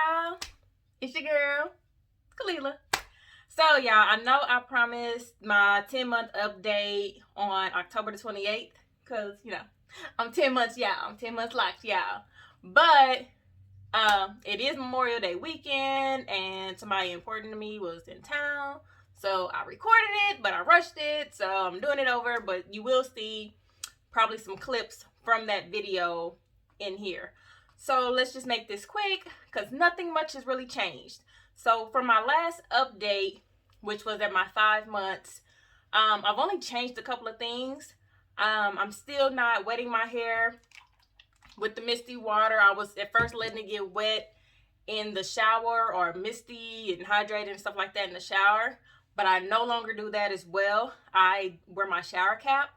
y'all? It's your girl, Kalila. So, y'all, I know I promised my 10-month update on October the 28th because, I'm 10 months, y'all. I'm 10 months locked, y'all. But it is Memorial Day weekend, and somebody important to me was in town. So, I recorded it, but I rushed it. So, I'm doing it over. But you will see probably some clips from that video in here. So let's just make this quick because nothing much has really changed. So for my last update, which was at my 5 months, I've only changed a couple of things. I'm still not wetting my hair with the misty water. I was at first letting it get wet in the shower, or misty and hydrated and stuff like that in the shower, but I no longer do that as well. I wear my shower cap.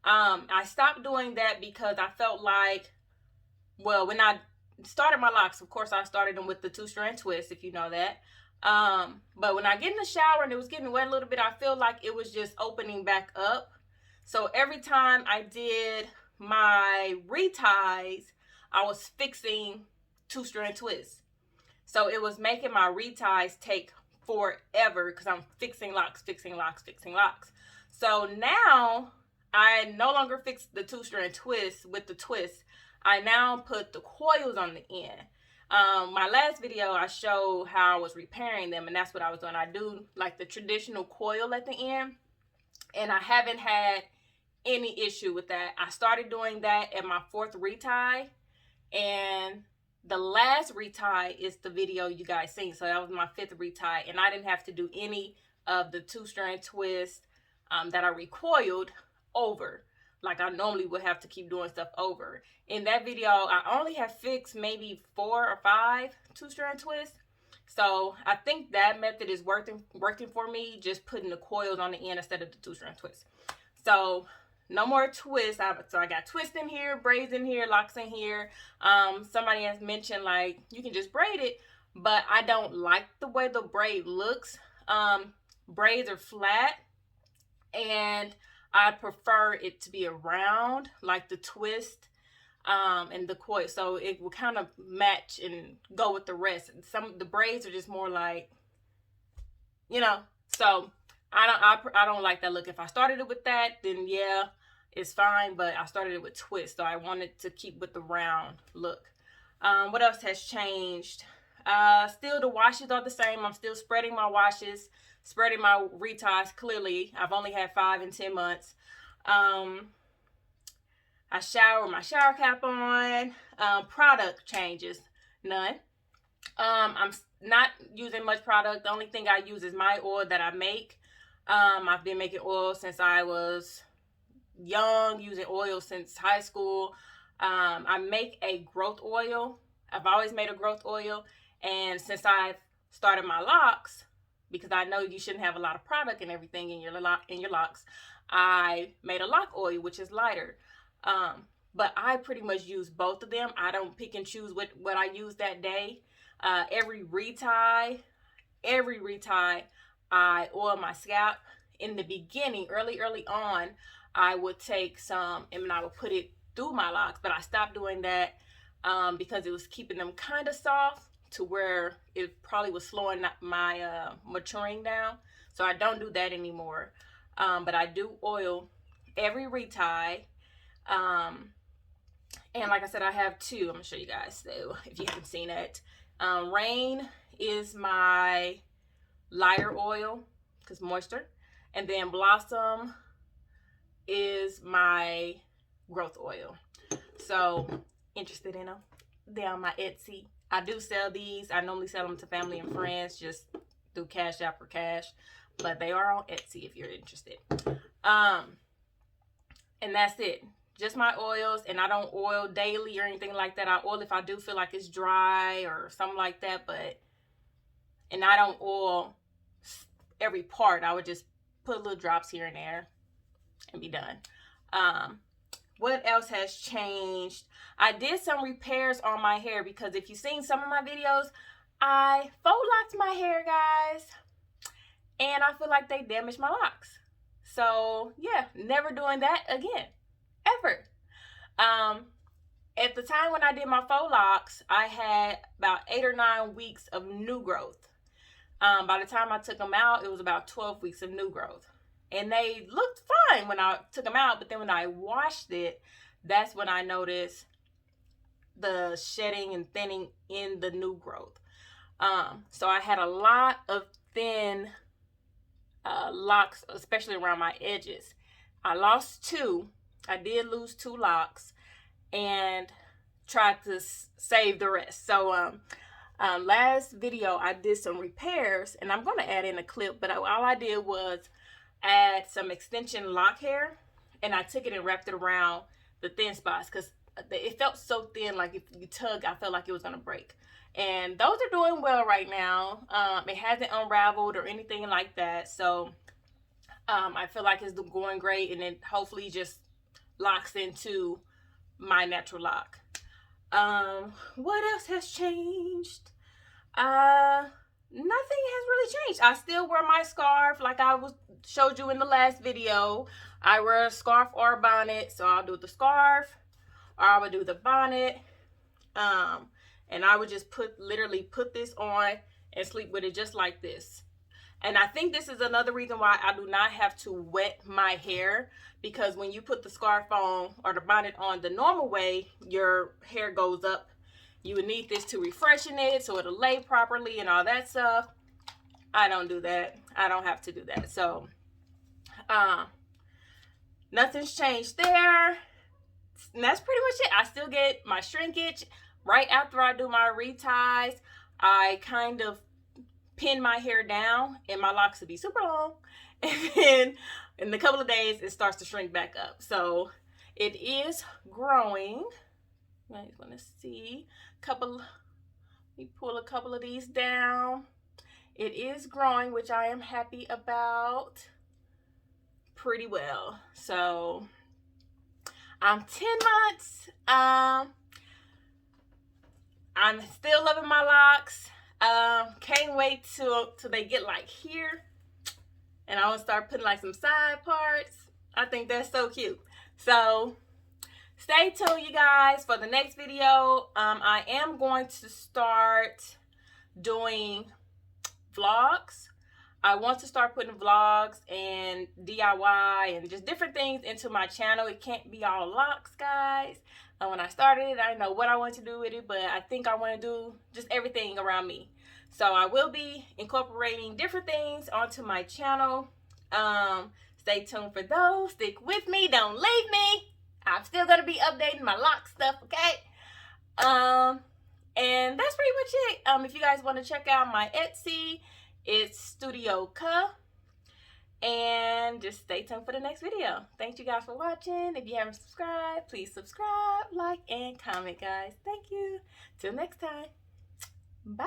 I stopped doing that because I felt like, well, when I started my locks, of course, I started them with the 2-strand twist, if you know that. But when I get in the shower and it was getting wet a little bit, I feel like it was just opening back up. So every time I did my reties, I was fixing 2-strand twists. So it was making my reties take forever because I'm fixing locks. So now I no longer fix the 2-strand twist with the twist. I now put the coils on the end. My last video, I showed how I was repairing them, and that's what I was doing. I do like the traditional coil at the end, and I haven't had any issue with that. I started doing that at my 4th retie, and the last retie is the video you guys seen. So that was my 5th retie, and I didn't have to do any of the 2-strand twist that I recoiled over like I normally would have to keep doing stuff over. In that video, I only have fixed maybe 4 or 5 2-strand twists. So I think that method is working for me, just putting the coils on the end instead of the 2-strand twists. So no more twists. So I got twists in here, braids in here, locks in here. Somebody has mentioned like you can just braid it, but I don't like the way the braid looks. Braids are flat, and I prefer it to be around, like the twist and the coil, so it will kind of match and go with the rest. Some of the braids are just more like, so I don't like that look. If I started it with that, then yeah, it's fine, but I started it with twist, so I wanted to keep with the round look. What else has changed? Still the washes are the same. I'm still spreading my washes, spreading my reties. Clearly, I've only had 5 in 10 months. I shower with my shower cap on. Product changes, none. I'm not using much product. The only thing I use is my oil that I make. I've been making oil since I was young, using oil since high school. I make a growth oil. I've always made a growth oil, and since I've started my locks, because I know you shouldn't have a lot of product and everything in your locks, I made a lock oil, which is lighter. But I pretty much use both of them. I don't pick and choose what I use that day. Every retie, I oil my scalp. In the beginning, early on, I would take some and I would put it through my locks, but I stopped doing that because it was keeping them kind of soft to where it probably was slowing my maturing down. So I don't do that anymore. But I do oil every retie. And like I said, I have 2. I'm gonna show you guys, so if you haven't seen it. Rain is my lighter oil because moisture, and then Blossom is my growth oil. So interested in them? They're on my Etsy. I do sell these. I normally sell them to family and friends just through Cash App or Cash, but they are on Etsy if you're interested. And that's it. Just my oils, and I don't oil daily or anything like that. I oil if I do feel like it's dry or something like that, and I don't oil every part. I would just put little drops here and there and be done. What else has changed? I did some repairs on my hair because if you've seen some of my videos, I faux locked my hair, guys, and I feel like they damaged my locks. So yeah, never doing that again, ever. at the time when I did my faux locks, I had about 8 or 9 weeks of new growth. By the time I took them out, it was about 12 weeks of new growth. And they looked fine when I took them out, but then when I washed it, that's when I noticed the shedding and thinning in the new growth. So I had a lot of thin locks, especially around my edges. I lost 2. I did lose 2 locks and tried to save the rest. So last video I did some repairs, and I'm going to add in a clip, but all I did was add some extension lock hair, and I took it and wrapped it around the thin spots because it felt so thin, like if you tug, I felt like it was going to break. And those are doing well right now. It hasn't unraveled or anything like that, so I feel like it's going great, and it hopefully just locks into my natural lock. What else has changed? Nothing has really changed. I still wear my scarf like I showed you in the last video. I wear a scarf or a bonnet, so I'll do the scarf or I would do the bonnet. And I would just literally put this on and sleep with it just like this. And I think this is another reason why I do not have to wet my hair, because when you put the scarf on or the bonnet on the normal way, your hair goes up. You would need this to refreshen it so it'll lay properly and all that stuff. I don't do that. I don't have to do that. So nothing's changed there. And that's pretty much it. I still get my shrinkage right after I do my reties. I kind of pin my hair down and my locks will be super long, and then in a couple of days it starts to shrink back up. So it is growing. I just want to see let me pull a couple of these down. It is growing, which I am happy about pretty well. So I'm 10 months. I'm still loving my locks. Can't wait till they get like here, and I want to start putting like some side parts. I think that's so cute. So stay tuned, you guys, for the next video. I am going to start doing vlogs. I want to start putting vlogs and DIY and just different things into my channel. It can't be all locks, guys. When I started it, I didn't know what I wanted to do with it, but I think I want to do just everything around me. So I will be incorporating different things onto my channel. Stay tuned for those. Stick with me. Don't leave me. I'm still going to be updating my lock stuff, okay? And that's pretty much it. If you guys want to check out my Etsy, it's Studio Ka. And just stay tuned for the next video. Thank you guys for watching. If you haven't subscribed, please subscribe, like, and comment, guys. Thank you. Till next time. Bye.